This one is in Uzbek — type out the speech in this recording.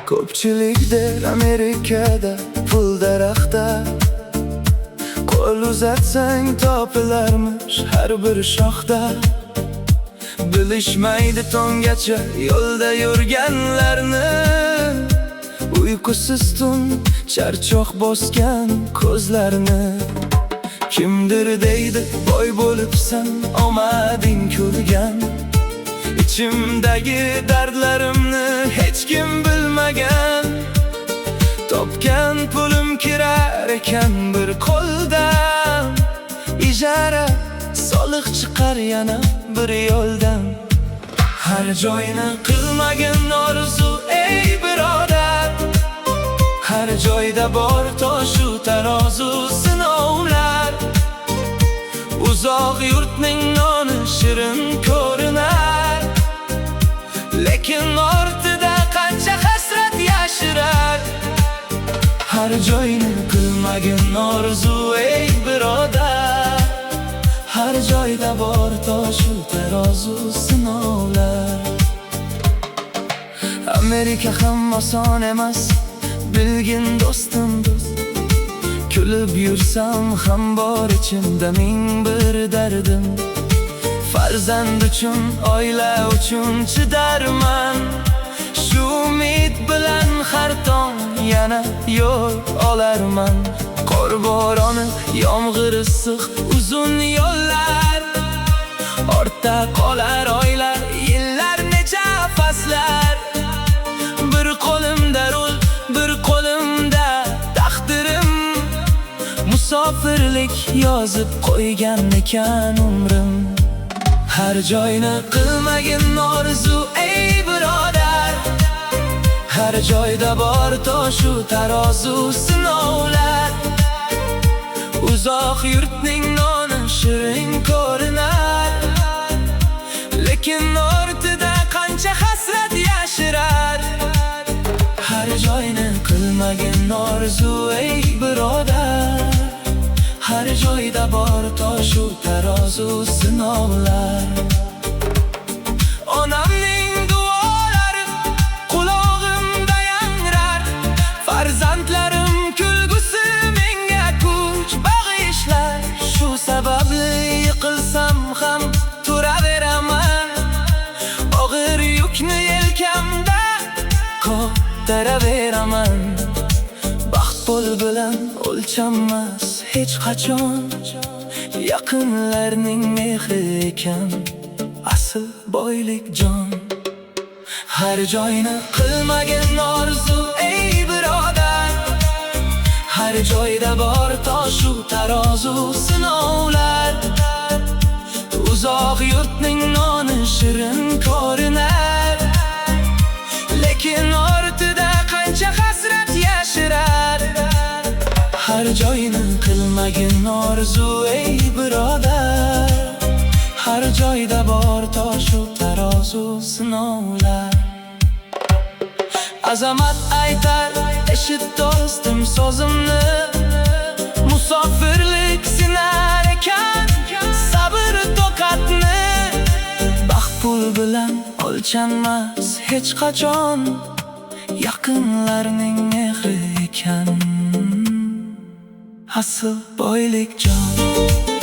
Ko'pchilik der Amerikada pul daraxtda, qo'l uzatsang topilarmish har bir shoxda. Bilishmaydi tonggacha yo'lda yurganlarni, uyqusiz tun charchoq bosgan ko'zlarni. Kimdir deydi boy bo'libsan, omading ko'rgan. İçimdagi dardlarimni hech kim bilmagan. Topgan pulim kirar ekan bir qo'ldan, ijara soliq chiqar yana bir yo'ldan. Har joyni qilmagin orzu ey birodar, har joyda bor toshu tarozu sinovlar. Uzoq yurtning noni shirin ko'rinar, lekin ortida qancha hasrat yashirar. Har joyni qilmagin orzu ey birodar, har joyda bor toshu tarozu sinovlar. Amerika ham oson emas, bilgin do'stim do'st. Kulib yursam ham bor ichimda ming bir dardim. Farzand uchun, oila uchun chidarman. Shu umid bilan har tong yana yo'l olarman. Qor bo'roni, yomg'ir issiq, uzun yo'llar. Ortda qolar oylar, yillar, necha faslar. Bir qo'limda rul, bir qo'limda taqdirim. Musofirlik yozib qo'ygan ekan umrim. Har joyni qilmagin orzu ey birodar, har joyda bor toshu tarozu sinovlar. Uzoq yurtning noni shirin ko'rinar, lekin ortida qancha hasrat yashirar. Har joyni qilmagin orzu ey birodar, har joyda bor toshu tarozu sinovlar. Onamning duolari qulog'imda yangrar, farzandlarim kulgusi menga kuch bag'ishlar. Shu sababli yiqilsam ham turaveraman, og'ir yukni yelkamda ko'taraveraman. Baxt pul bilan o'lchanmas hech qachon, yaqinlarning mehri ekan asl boylik jon. Har joyni qilmagin orzu ey birodar, har joyda bor toshu tarozu sinovlar. Uzoq yurtning noni shirin ko'rinar, lekin ortida qancha hasrat yashirar. Har joyni qilmagin orzu ey birodar, har joyda bor toshu tarozu sinovlar. Azamat aytar eshit do'stim so'zimni, musofirlik sinar ekan sabr toqatni. Baxt pul bilan o'lchanmas hech qachon, yaqinlarning mehri ekan asl boylik jon.